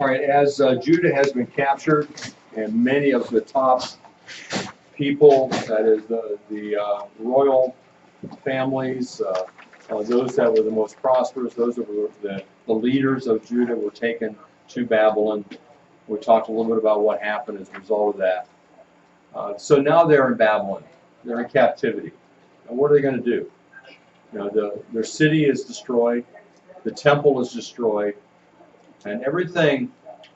All right, as Judah has been captured, and many of the top people, that is the royal families, those that were the most prosperous, those that were the leaders of Judah were taken to Babylon. We talked a little bit about what happened as a result of that. So now they're in Babylon. They're in captivity. And what are they going to do? You know, their city is destroyed. The temple is destroyed. And everything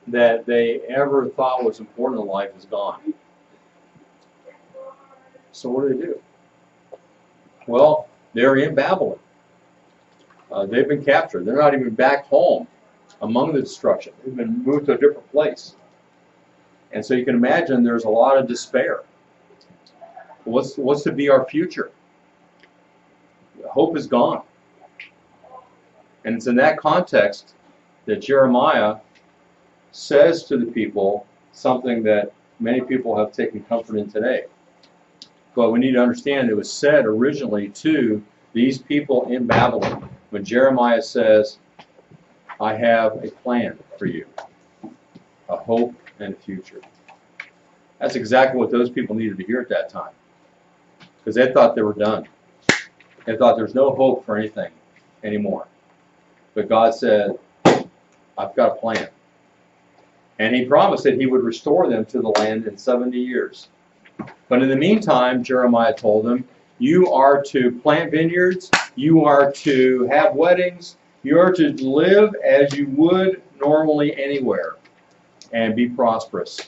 that they ever thought was important in life is gone. So what do? Well, they're in Babylon. They've been captured. They're not even back home among the destruction. They've been moved to a different place. And so you can imagine there's a lot of despair. What's to be our future? Hope is gone. And it's in that context that Jeremiah says to the people something that many people have taken comfort in today. But we need to understand it was said originally to these people in Babylon when Jeremiah says, I have a plan for you, a hope and a future. That's exactly what those people needed to hear at that time, because they thought they were done. They thought there's no hope for anything anymore. But God said, I've got a plan. And he promised that he would restore them to the land in 70 years. But in the meantime, Jeremiah told them, you are to plant vineyards, you are to have weddings, you are to live as you would normally anywhere and be prosperous.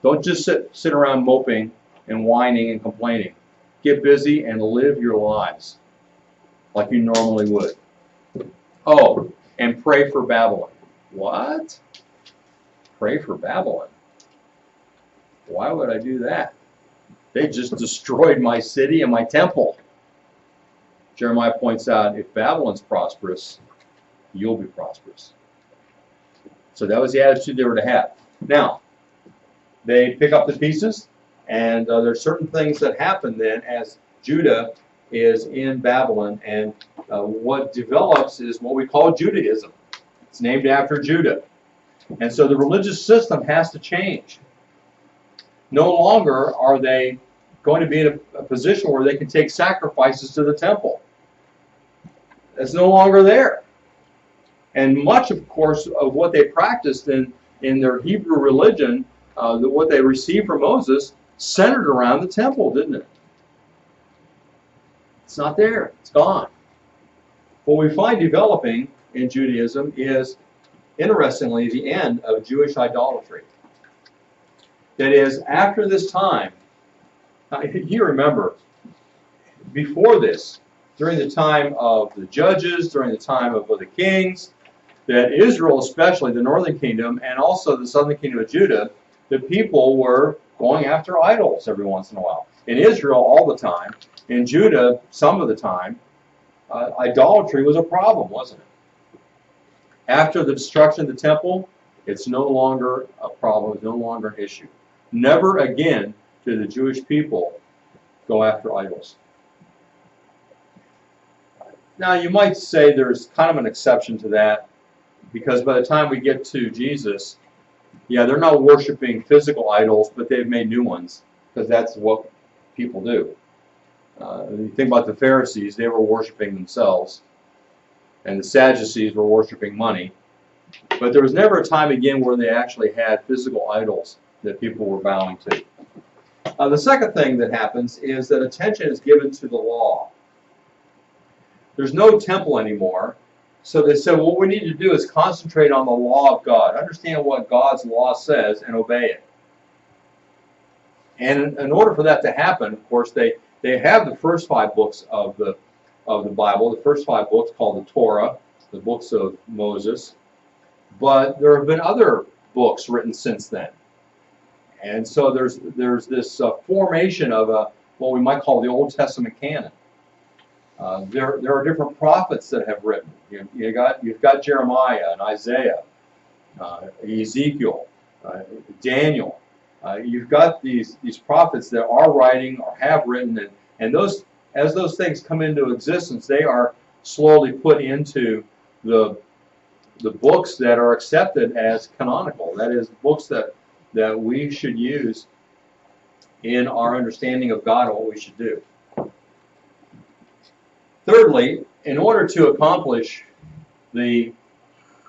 Don't just sit around moping and whining and complaining. Get busy and live your lives like you normally would. Oh, and pray for Babylon. What? Pray for Babylon? Why would I do that? They just destroyed my city and my temple. Jeremiah points out, if Babylon's prosperous, you'll be prosperous. So that was the attitude they were to have. Now, they pick up the pieces, and there's certain things that happen then as Judah is in Babylon, and what develops is what we call Judaism. It's named after Judah. And so the religious system has to change. No longer are they going to be in a position where they can take sacrifices to the temple. It's no longer there. And much, of course, of what they practiced in their Hebrew religion, what they received from Moses, centered around the temple, didn't it? It's not there. It's gone. What we find developing in Judaism is, interestingly, the end of Jewish idolatry. That is, after this time, you remember, before this, during the time of the judges, during the time of the kings, that Israel, especially the northern kingdom, and also the southern kingdom of Judah, the people were going after idols every once in a while. In Israel, all the time. In Judah, some of the time, idolatry was a problem, wasn't it? After the destruction of the temple, it's no longer a problem, it's no longer an issue. Never again did the Jewish people go after idols. Now, you might say there's kind of an exception to that, because by the time we get to Jesus, yeah, they're not worshiping physical idols, but they've made new ones, because that's what people do. You think about the Pharisees, they were worshiping themselves, and the Sadducees were worshiping money. But there was never a time again where they actually had physical idols that people were bowing to. The second thing that happens is that attention is given to the law. There's no temple anymore, so they said, what we need to do is concentrate on the law of God, understand what God's law says, and obey it. And in order for that to happen, of course, they have the first 5 books of the Bible, the first 5 books called the Torah, the books of Moses. But there have been other books written since then. And so there's this formation of what we might call the Old Testament canon. There are different prophets that have written. You've got Jeremiah and Isaiah, Ezekiel, Daniel. You've got these prophets that are writing or have written, and those, as those things come into existence, they are slowly put into the the books that are accepted as canonical. That is, books that we should use in our understanding of God and what we should do. Thirdly, in order to accomplish the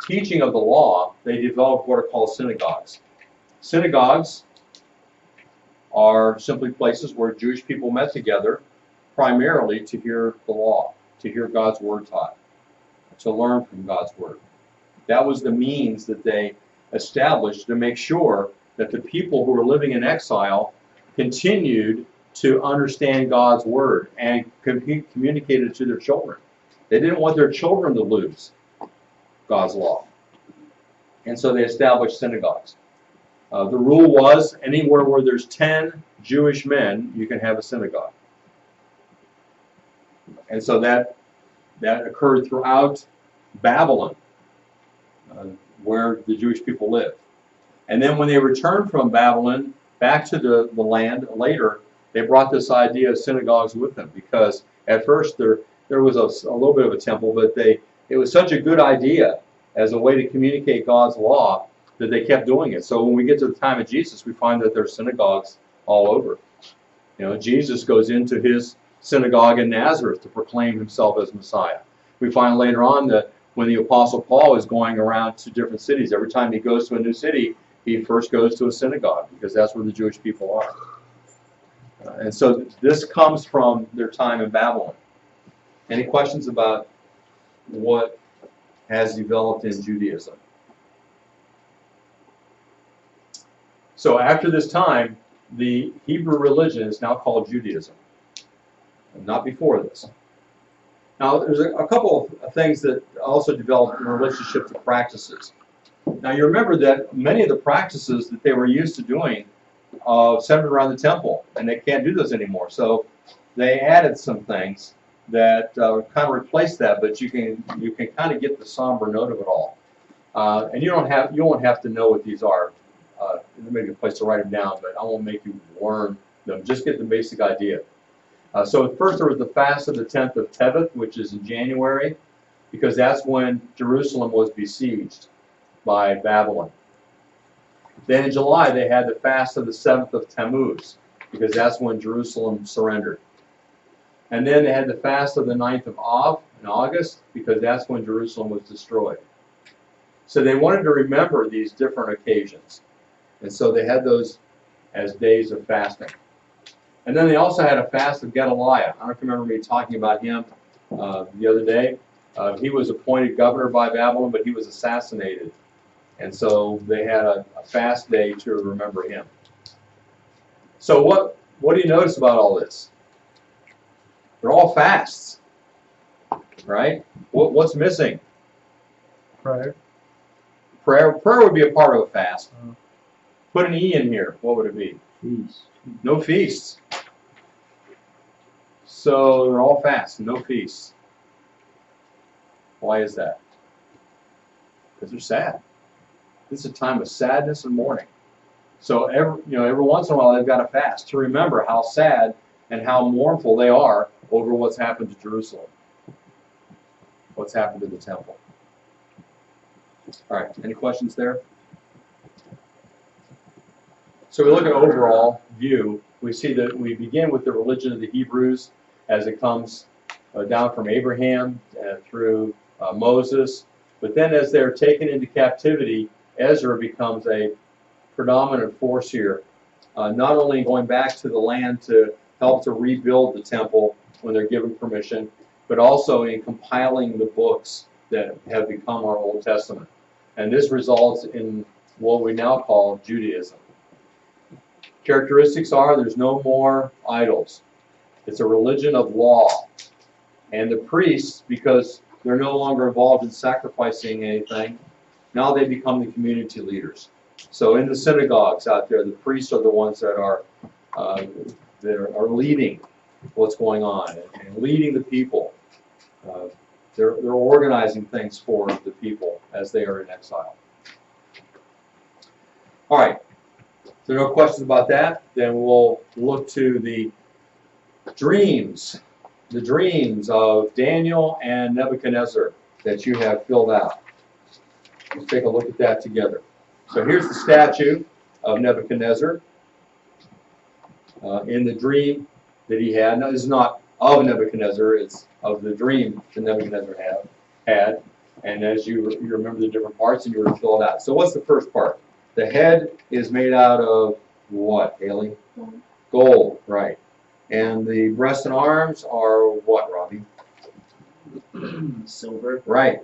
teaching of the law, they developed what are called synagogues. Synagogues are simply places where Jewish people met together primarily to hear the law, to hear God's word taught, to learn from God's word. That was the means that they established to make sure that the people who were living in exile continued to understand God's word and communicate it to their children. They didn't want their children to lose God's law. And so they established synagogues. The rule was anywhere where there's 10 Jewish men, you can have a synagogue. And so that occurred throughout Babylon, where the Jewish people lived. And then when they returned from Babylon back to the land later, they brought this idea of synagogues with them, because at first there was a little bit of a temple, but it was such a good idea as a way to communicate God's law that they kept doing it. So when we get to the time of Jesus, we find that there's synagogues all over. You know, Jesus goes into his synagogue in Nazareth to proclaim himself as Messiah. We find later on that when the Apostle Paul is going around to different cities, every time he goes to a new city, he first goes to a synagogue, because that's where the Jewish people are. And so this comes from their time in Babylon. Any questions about what has developed in Judaism? So after this time, the Hebrew religion is now called Judaism, not before this. Now, there's a couple of things that also developed in relationship to practices. Now, you remember that many of the practices that they were used to doing centered around the temple, and they can't do those anymore. So they added some things that kind of replaced that, but you can kind of get the somber note of it all. And you won't have to know what these are. There may be a place to write them down, but I won't make you learn them. Just get the basic idea. So at first there was the fast of the 10th of Tebeth, which is in January, because that's when Jerusalem was besieged by Babylon. Then in July they had the fast of the 7th of Tammuz, because that's when Jerusalem surrendered. And then they had the fast of the 9th of Av in August, because that's when Jerusalem was destroyed. So they wanted to remember these different occasions. And so they had those as days of fasting. And then they also had a fast of Gedaliah. I don't know if you remember me talking about him the other day. He was appointed governor by Babylon, but he was assassinated. And so they had a fast day to remember him. So what do you notice about all this? They're all fasts, right? What's missing? Prayer. Prayer would be a part of a fast. Put an E in here. What would it be? Feast. No feasts. So they're all fasts, no feasts. Why is that? Because they're sad. This is a time of sadness and mourning. So every once in a while they've got to fast to remember how sad and how mournful they are over what's happened to Jerusalem. What's happened to the temple. All right, any questions there? So we look at overall view. We see that we begin with the religion of the Hebrews as it comes down from Abraham through Moses. But then as they're taken into captivity, Ezra becomes a predominant force here, not only going back to the land to help to rebuild the temple when they're given permission, but also in compiling the books that have become our Old Testament. And this results in what we now call Judaism. Characteristics are there's no more idols. It's a religion of law. And the priests, because they're no longer involved in sacrificing anything, now they become the community leaders. So in the synagogues out there, the priests are the ones that are leading what's going on and leading the people. They're organizing things for the people as they are in exile. All right. If there are no questions about that, then we'll look to the dreams of Daniel and Nebuchadnezzar that you have filled out. Let's take a look at that together. So here's the statue of Nebuchadnezzar in the dream that he had. Now, this is not of Nebuchadnezzar, it's of the dream that Nebuchadnezzar had. And as you remember the different parts, and you were to fill it out. So what's the first part? The head is made out of what, Haley? Gold. Gold, right. And the breasts and arms are what, Robbie? Silver. Right.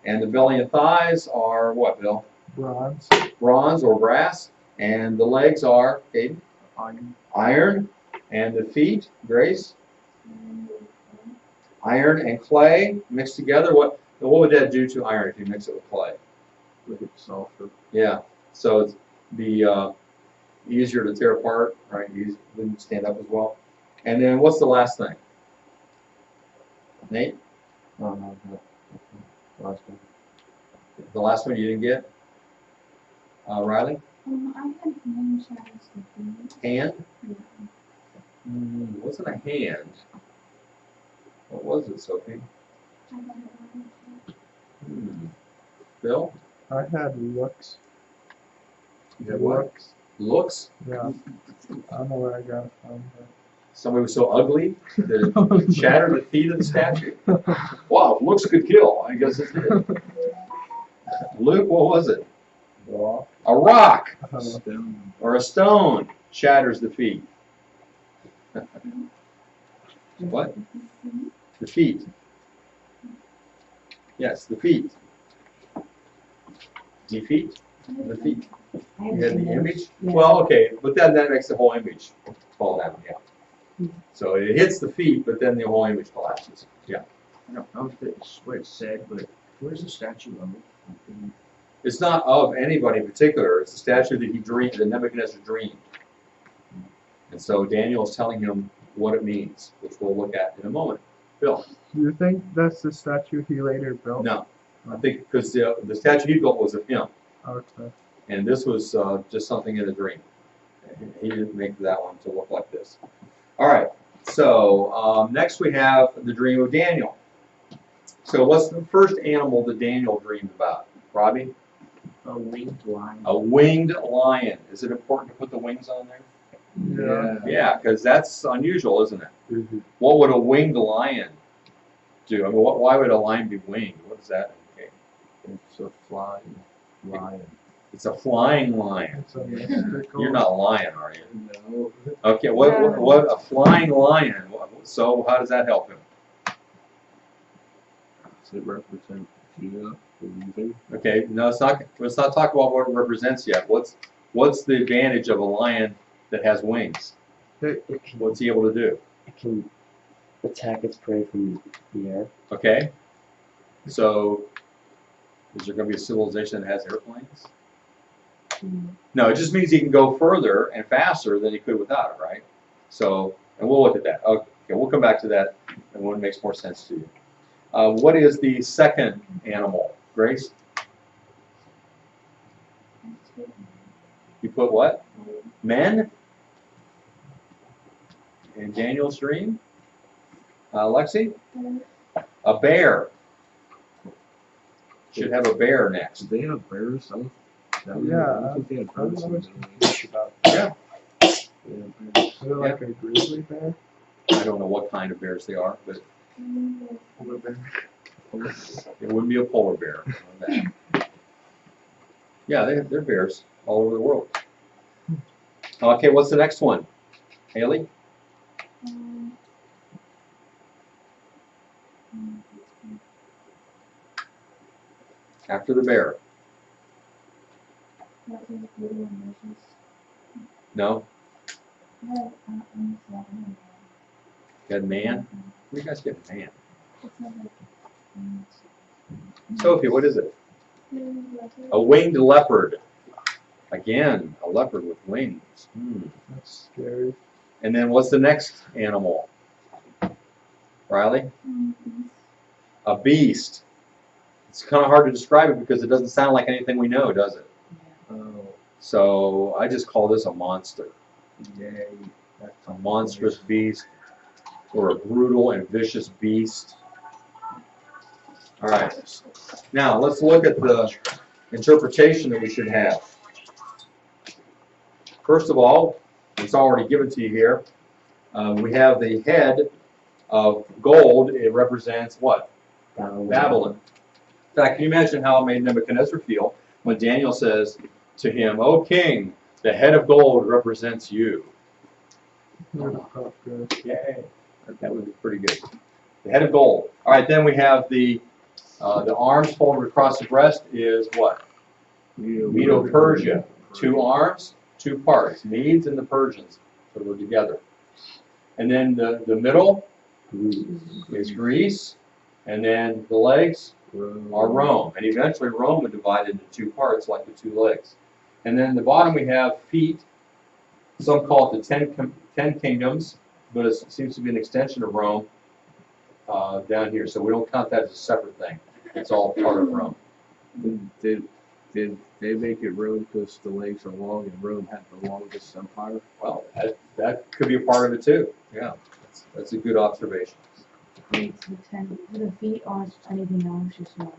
And the belly and thighs are what, Bill? Bronze. Bronze or brass. And the legs are, Caden? Iron. Iron. And the feet, Grace? Iron and clay mixed together. What would that do to iron if you mix it with clay? Make it softer. Yeah. So it's be easier to tear apart, right? Easy, wouldn't stand up as well. And then what's the last thing? Nate? No. Last one. The last one you didn't get? Riley? I had hand shadows with me. Hand? Yeah. Wasn't a hand. What was it, Sophie? I had it Bill? I had looks. You had what? Looks. Looks? Yeah. I don't know where I got it from. Somebody was so ugly that it shattered the feet of the statue. Wow, looks could kill. I guess it did. Luke, what was it? Rock. A rock Stone. or a stone shatters the feet. What? The feet. Yes, the feet. The feet? The feet. You had the image? Well, okay, but then that makes the whole image fall down, yeah. So it hits the feet, but then the whole image collapses. Yeah. I don't know if it's what it said, but where's the statue of it? It's not of anybody in particular. It's a statue that he dreamed, that Nebuchadnezzar dreamed. And so Daniel is telling him what it means, which we'll look at in a moment. Bill? Do you think that's the statue he later built? No. I think because the statue he built was of him. Okay. And this was just something in a dream. He didn't make that one to look like this. All right. So next we have the dream of Daniel. So what's the first animal that Daniel dreamed about? Robbie? A winged lion. A winged lion. Is it important to put the wings on there? Yeah. Yeah, because that's unusual, isn't it? What would a winged lion do? I mean, why would a lion be winged? What does that indicate? It's a flying lion. It's a flying lion. It's a mystical. You're not lying, are you? No. Okay, what a flying lion. So how does that help him? Does it represent Judah believing? Okay, no, let's not talk about what it represents yet. What's the advantage of a lion that has wings? What's he able to do? It can attack its prey from the air. Okay, so is there going to be a civilization that has airplanes? No, it just means he can go further and faster than he could without it, right? So, and we'll look at that. Okay, we'll come back to that and when it makes more sense to you. What is the second animal, Grace? You put what? Men? In Daniel's dream? Lexi? A bear. Should have a bear next. Do they have bears? Yeah, I think they had I bears. don't know what's about. Yeah. Is it like a grizzly bear? I don't know what kind of bears they are, but Polar bear. it wouldn't be a polar bear. Yeah, they're bears all over the world. Okay, what's the next one? Haley? After the bear. No? You got man? Where you guys get man? Sophie, what is it? A winged leopard. Again, a leopard with wings. That's scary. And then what's the next animal? Riley? A beast. It's kind of hard to describe it because it doesn't sound like anything we know, does it? Oh, So I just call this a monster. yay. A monstrous beast or a brutal and vicious beast. All right. Now let's look at interpretation that we should have. First of all, it's already given to you here. We have the head of gold. It represents what? Babylon. In fact, can you imagine how it made Nebuchadnezzar feel when Daniel says to him, "O king, the head of gold represents you." Yay. That would be pretty good. The head of gold. All right, then we have the arms folded across the breast is what? Medo-Persia. 2 arms, 2 parts. Medes and the Persians. So we're together. And then the middle is Greece. And then the legs are Rome. And eventually Rome would divide into 2 parts like the 2 legs. And then the bottom we have feet. Some call it the 10 kingdoms, but it seems to be an extension of Rome down here. So we don't count that as a separate thing. It's all part of Rome. Did they make it Rome because the legs are long and Rome had the longest empire? Well, that could be a part of it too. Yeah, that's a good observation. The feet aren't anything else, just one.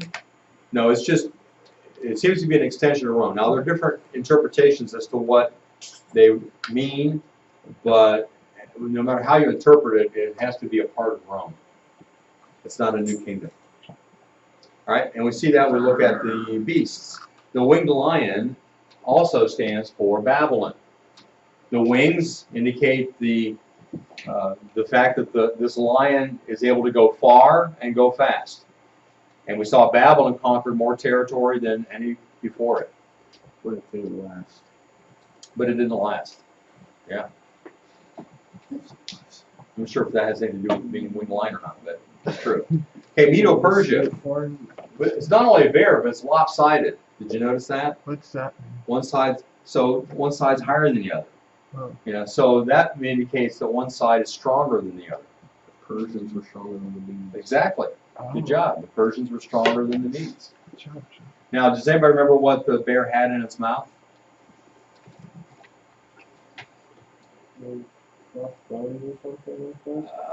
No, it seems to be an extension of Rome. Now, there are different interpretations as to what they mean, but no matter how you interpret it, it has to be a part of Rome. It's not a new kingdom. All right, and we see that when we look at the beasts. The winged lion also stands for Babylon. The wings indicate the fact that this lion is able to go far and go fast. And we saw Babylon conquered more territory than any before it. What if they last? But it didn't last. Yeah. I'm sure if that has anything to do with being a winged lion or not, but it's true. Okay, Medo-Persia. It's not only a bear, but it's lopsided. Did you notice that? What's that? One side's higher than the other. Oh. Yeah, so that indicates that one side is stronger than the other. The Persians were stronger than the Medes. Exactly. Good job. The Persians were stronger than the Medes. Good job, John. Now, does anybody remember what the bear had in its mouth?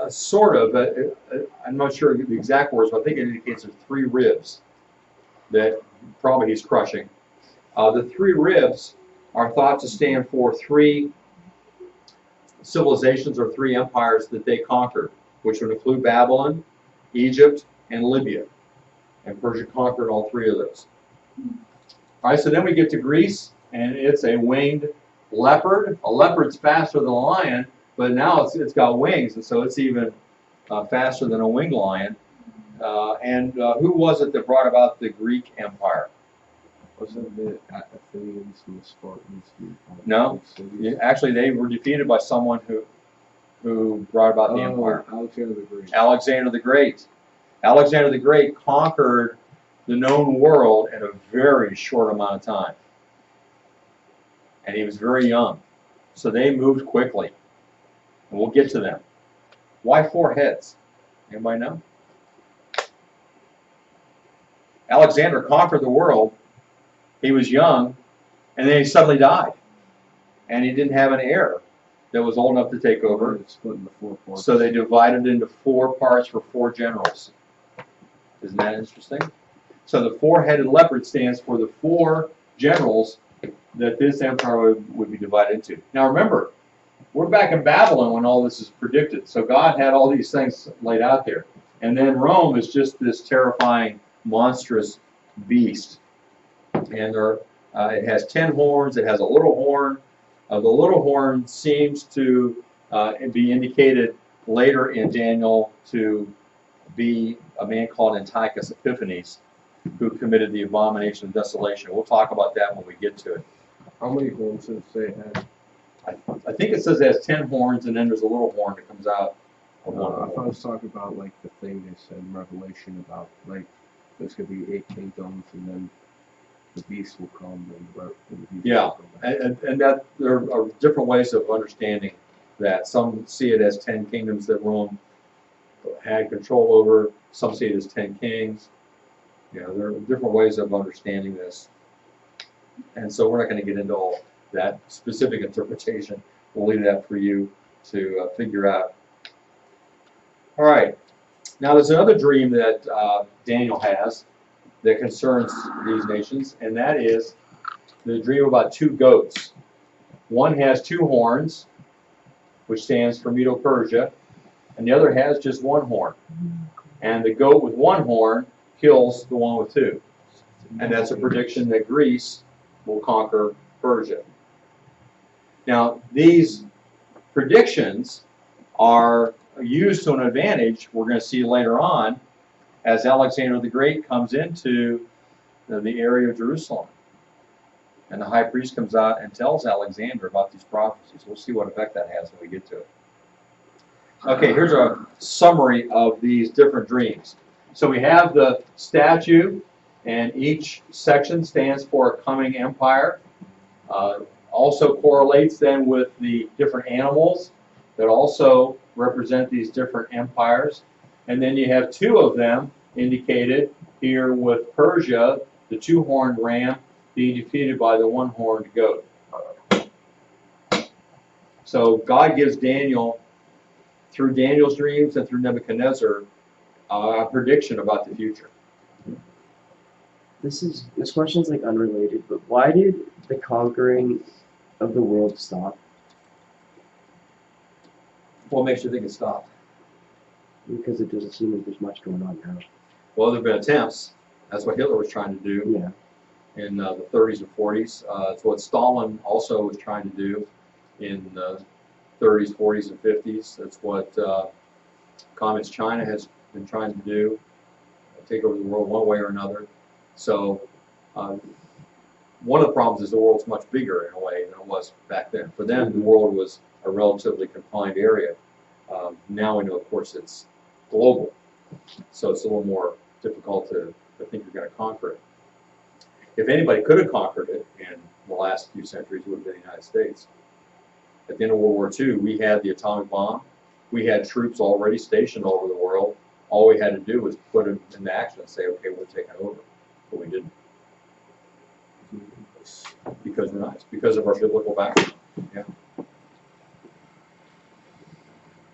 Sort of, but I'm not sure the exact words, but I think it indicates there's 3 ribs that probably he's crushing. The 3 ribs are thought to stand for 3 civilizations or 3 empires that they conquered, which would include Babylon, Egypt, and Libya. And Persia conquered all 3 of those. All right, so then we get to Greece, and it's a winged leopard. A leopard's faster than a lion, but now it's got wings, and so it's even faster than a winged lion. Who was it that brought about the Greek Empire? Wasn't the Athenians and the Spartans? No. Actually, they were defeated by someone who brought about the empire. Alexander the Great. Alexander the Great. Alexander the Great conquered the known world in a very short amount of time. And he was very young. So they moved quickly. And we'll get to them. Why 4 heads? Anybody know? Alexander conquered the world. He was young, and then he suddenly died. And he didn't have an heir that was old enough to take over. It's split into 4 parts. So they divided into 4 parts for 4 generals. Isn't that interesting? So the 4-headed leopard stands for the 4 generals that this empire would be divided into. Now remember, we're back in Babylon when all this is predicted. So God had all these things laid out there. And then Rome is just this terrifying, monstrous beast. And it has 10 horns. It has a little horn. The little horn seems to be indicated later in Daniel to be a man called Antiochus Epiphanes, who committed the abomination of desolation. We'll talk about that when we get to it. How many horns did it say it had? I think it says it has 10 horns, and then there's a little horn that comes out. I thought it was talking about like the thing they said in Revelation about like there's going to be 8 kingdoms, and then the beast will come, and the beast Yeah, will come back. and that there are different ways of understanding that. Some see it as 10 kingdoms that Rome had control over. Some see it as 10 kings. You know, there are different ways of understanding this. And so we're not going to get into all that specific interpretation. We'll leave that for you to figure out. All right. Now there's another dream that Daniel has, that concerns these nations, and that is the dream about two goats. One has two horns, which stands for Medo-Persia, and the other has just one horn. And the goat with one horn kills the one with two. And that's a prediction that Greece will conquer Persia. Now, these predictions are used to an advantage we're going to see later on as Alexander the Great comes into the area of Jerusalem. And the high priest comes out and tells Alexander about these prophecies. We'll see what effect that has when we get to it. Okay, here's a summary of these different dreams. So we have the statue, and each section stands for a coming empire. Also correlates then with the different animals that also represent these different empires. And then you have two of them indicated here with Persia, the two-horned ram, being defeated by the one-horned goat. So God gives Daniel, through Daniel's dreams and through Nebuchadnezzar, a prediction about the future. This question's like unrelated, but why did the conquering of the world stop? What makes you think it stopped? Because it doesn't seem like there's much going on now. Well, there have been attempts. That's what Hitler was trying to do Yeah. in the 30s and 40s. It's what Stalin also was trying to do in the 30s, 40s, and 50s. That's what Communist China has been trying to do, take over the world one way or another. So one of the problems is the world's much bigger in a way than it was back then. For them, the world was a relatively confined area. Now we know, of course, it's global. So it's a little more difficult to think you're going to conquer it. If anybody could have conquered it in the last few centuries, it would have been the United States. At the end of World War II, we had the atomic bomb. We had troops already stationed all over the world. All we had to do was put them into action and say, okay, we're taking over. But we didn't. Because we're nice. Because of our biblical background. Yeah.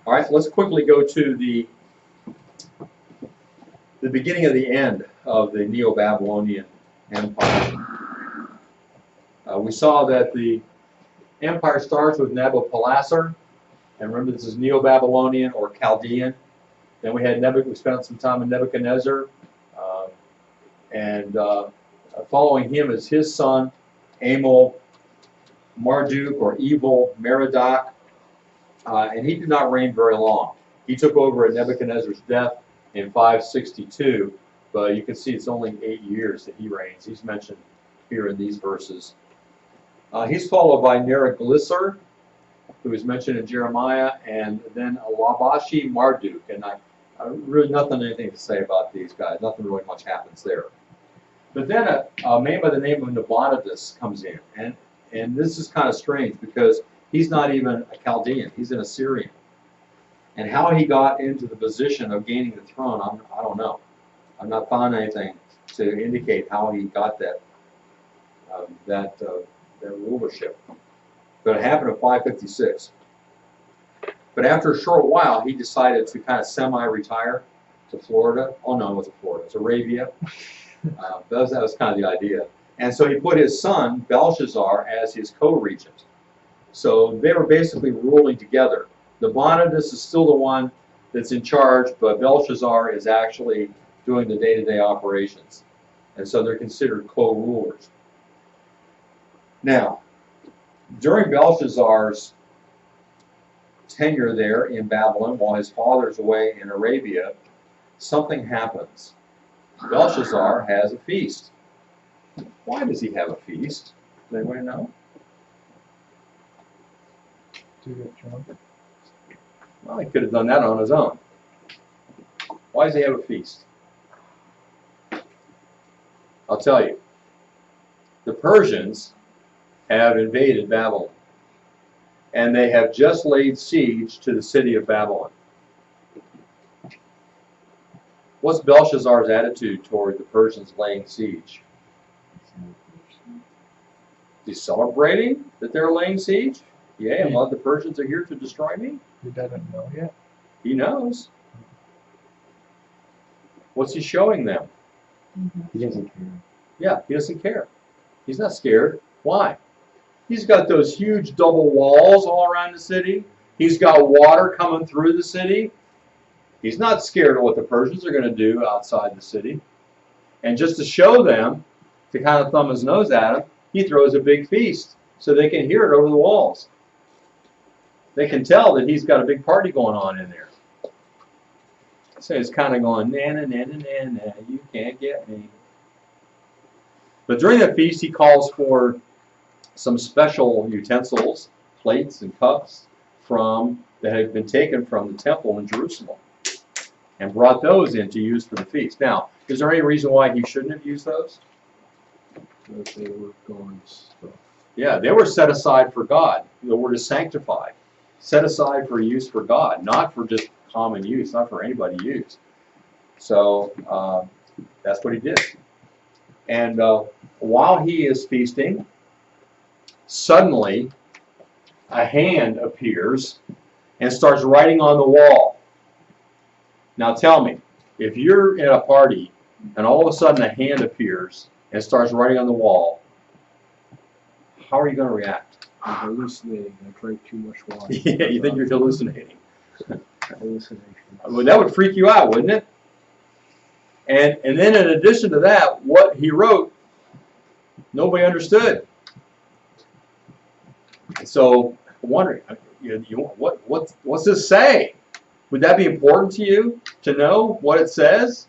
All right, let's quickly go to the beginning of the end of the Neo-Babylonian Empire. We saw that the empire starts with Nabopolassar, and remember this is Neo-Babylonian or Chaldean. Then we had we spent some time in Nebuchadnezzar, and following him is his son Amel Marduk or Evil Merodach, and he did not reign very long. He took over at Nebuchadnezzar's death in 562, but you can see it's only 8 years that he reigns. He's mentioned here in these verses. He's followed by Neriglissar, who is mentioned in Jeremiah, and then Labashi Marduk. And I really anything to say about these guys. Nothing really much happens there. But then a man by the name of Nabonidus comes in, and this is kind of strange because he's not even a Chaldean. He's an Assyrian. And how he got into the position of gaining the throne, I don't know. I've not found anything to indicate how he got that rulership. But it happened in 556. But after a short while, he decided to kind of semi-retire to Florida. Oh no, it wasn't Florida. It was Arabia. That was kind of the idea. And so he put his son, Belshazzar, as his co-regent. So they were basically ruling together. Nabonidus is still the one that's in charge, but Belshazzar is actually doing the day-to-day operations. And so they're considered co-rulers. Now, during Belshazzar's tenure there in Babylon, while his father's away in Arabia, something happens. Belshazzar has a feast. Why does he have a feast? Does anybody know? To get drunk. Well, he could have done that on his own. Why does he have a feast? I'll tell you. The Persians have invaded Babylon, and they have just laid siege to the city of Babylon. What's Belshazzar's attitude toward the Persians laying siege? He's celebrating that they're laying siege? Yeah, a lot of the Persians are here to destroy me? He doesn't know yet. He knows. What's he showing them? He doesn't care. Yeah, he doesn't care. He's not scared. Why? He's got those huge double walls all around the city. He's got water coming through the city. He's not scared of what the Persians are going to do outside the city. And just to show them, to kind of thumb his nose at them, he throws a big feast so they can hear it over the walls. They can tell that he's got a big party going on in there. So he's kind of going, na na na na na na, you can't get me. But during the feast, he calls for some special utensils, plates and cups that had been taken from the temple in Jerusalem, and brought those in to use for the feast. Now, is there any reason why he shouldn't have used those? That they were gone stuff. Yeah, they were set aside for God. The word is sanctified. Set aside for use for God, not for just common use, not for anybody to use. So that's what he did. And while he is feasting, suddenly a hand appears and starts writing on the wall. Now tell me, if you're at a party and all of a sudden a hand appears and starts writing on the wall, how are you going to react? I'm hallucinating. I drank too much water. Yeah, you think you're hallucinating. Hallucination. Well, that would freak you out, wouldn't it? And then in addition to that, what he wrote, nobody understood. So I'm wondering, what's this say? Would that be important to you to know what it says?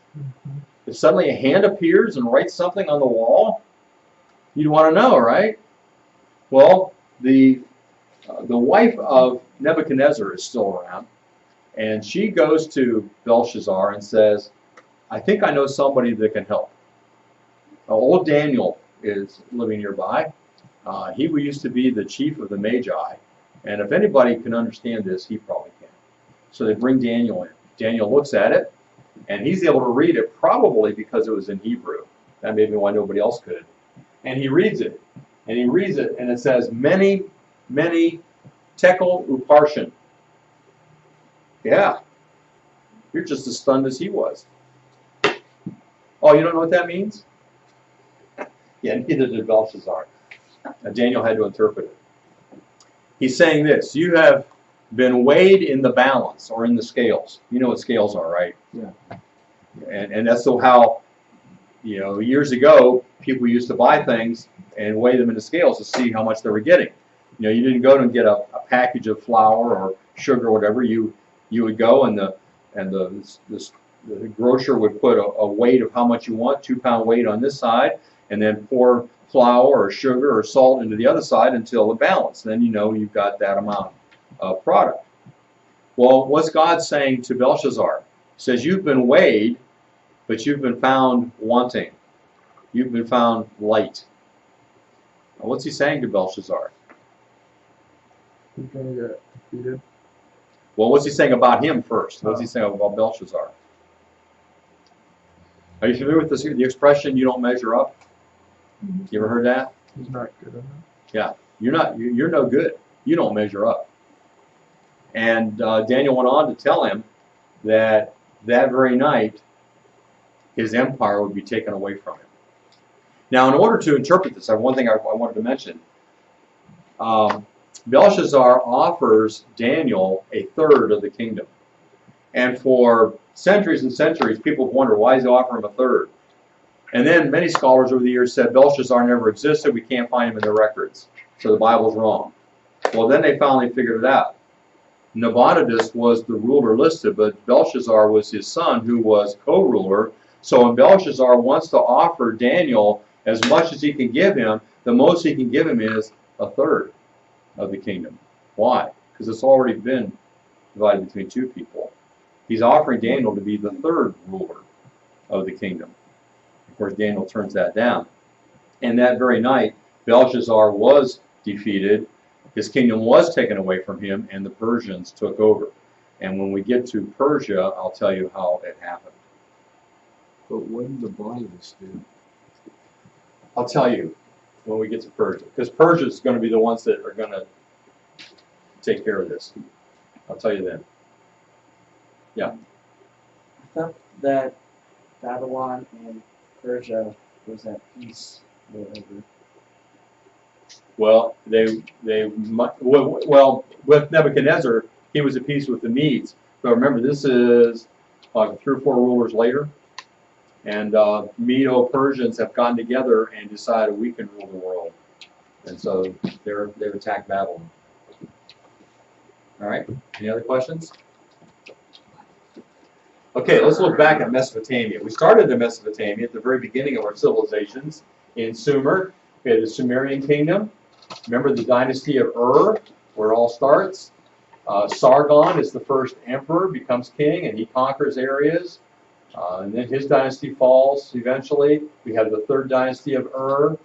If suddenly a hand appears and writes something on the wall, you'd want to know, right? Well, the wife of Nebuchadnezzar is still around, and she goes to Belshazzar and says, I think I know somebody that can help. Old Daniel is living nearby. He used to be the chief of the Magi, and if anybody can understand this, he probably can. So they bring Daniel in. Daniel looks at it, and he's able to read it, probably because it was in Hebrew. That may be why nobody else could. And he reads it, and it says, many, many tekel uparshin. Yeah, you're just as stunned as he was. Oh, you don't know what that means? Yeah, neither did Belshazzar. Daniel had to interpret it. He's saying this, you have been weighed in the balance or in the scales. You know what scales are, right? Yeah. And that's how, years ago, people used to buy things and weigh them in the scales to see how much they were getting. You didn't go and get a package of flour or sugar or whatever. You would go and the grocer would put a weight of how much you want, 2-pound weight on this side, and then pour flour or sugar or salt into the other side until it balanced. Then you've got that amount of product. Well, what's God saying to Belshazzar? He says, you've been weighed, but you've been found wanting. You've been found light. Now, what's he saying to Belshazzar? He's going to get defeated. Well, what's he saying about him first? What's he saying about Belshazzar? Are you familiar with the expression, you don't measure up? You ever heard that? He's not good enough. Yeah, you're no good. You don't measure up. And Daniel went on to tell him that very night his empire would be taken away from him. Now, in order to interpret this, I have one thing I wanted to mention. Belshazzar offers Daniel a third of the kingdom. And for centuries and centuries, people have wondered, why does he offer him a third? And then many scholars over the years said Belshazzar never existed, we can't find him in the records, so the Bible's wrong. Well, then they finally figured it out. Nabonidus was the ruler listed, but Belshazzar was his son who was co-ruler. So when Belshazzar wants to offer Daniel as much as he can give him, the most he can give him is a third of the kingdom. Why? Because it's already been divided between two people. He's offering Daniel to be the third ruler of the kingdom. Of course, Daniel turns that down. And that very night, Belshazzar was defeated. His kingdom was taken away from him, and the Persians took over. And when we get to Persia, I'll tell you how it happened. But what did the Bibles do? I'll tell you when we get to Persia, because Persia is going to be the ones that are going to take care of this. I'll tell you then. Yeah. I thought that Babylon and Medo-Persia was at peace, whatever. Well, well, with Nebuchadnezzar, he was at peace with the Medes. But remember, this is like 3 or 4 rulers later, and Medo-Persians have gotten together and decided we can rule the world, and so they've attacked Babylon. All right. Any other questions? Okay, let's look back at Mesopotamia. We started in Mesopotamia at the very beginning of our civilizations in Sumer. We had the Sumerian kingdom. Remember the dynasty of Ur, where it all starts. Sargon is the first emperor, becomes king, and he conquers areas. And then his dynasty falls eventually. We have the third dynasty of Ur.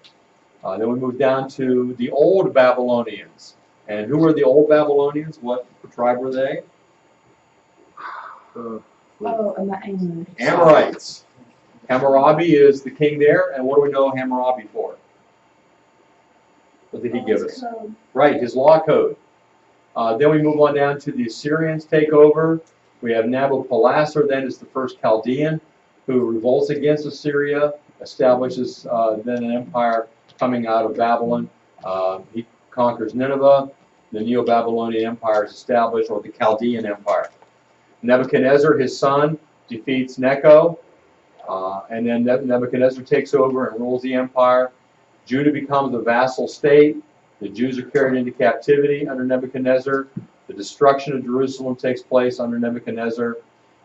Then we move down to the old Babylonians. And who were the old Babylonians? What tribe were they? Oh, and that English. Amorites. Hammurabi is the king there, and what do we know Hammurabi for? What did he give us? Right, his law code. Then we move on down to the Assyrians take over. We have Nabopolassar then is the first Chaldean who revolts against Assyria, establishes then an empire coming out of Babylon. He conquers Nineveh. The Neo-Babylonian Empire is established, or the Chaldean Empire. Nebuchadnezzar, his son, defeats Necho, and then Nebuchadnezzar takes over and rules the empire. Judah becomes a vassal state. The Jews are carried into captivity under Nebuchadnezzar. The destruction of Jerusalem takes place under Nebuchadnezzar.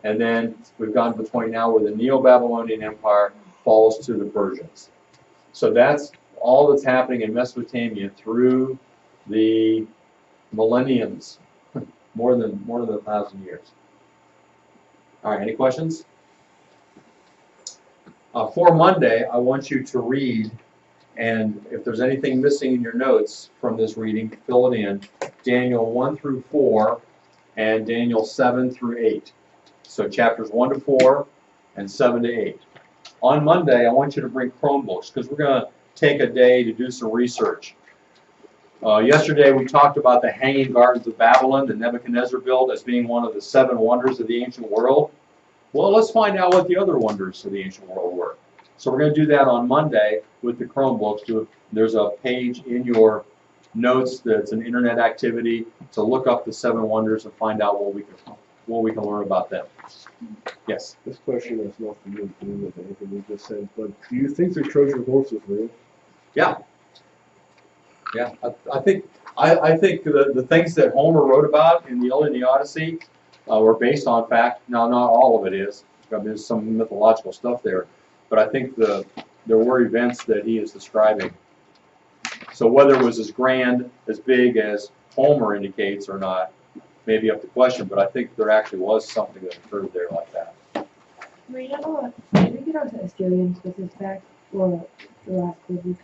And then we've gone to the point now where the Neo-Babylonian Empire falls to the Persians. So that's all that's happening in Mesopotamia through the millenniums, more than 1,000 years. All right, any questions? For Monday, I want you to read, and if there's anything missing in your notes from this reading, fill it in. Daniel 1 through 4 and Daniel 7 through 8. So chapters 1 to 4 and 7 to 8. On Monday, I want you to bring Chromebooks because we're going to take a day to do some research. Yesterday, we talked about the Hanging Gardens of Babylon that Nebuchadnezzar built as being one of the 7 wonders of the ancient world. Well, let's find out what the other wonders of the ancient world were. So we're going to do that on Monday with the Chromebooks. There's a page in your notes that's an internet activity to look up the 7 wonders and find out what we can learn about them. Yes? This question has nothing to do with anything we just said, but do you think the Trojan horse is real? Yeah. Yeah, I think the things that Homer wrote about in the Iliad and the Odyssey were based on fact. Now, not all of it is. There's some mythological stuff there, but I think there were events that he is describing. So whether it was as grand, as big as Homer indicates or not, may be up to question. But I think there actually was something that occurred there like that. Did we get our Assyrian specific back or the last quiz?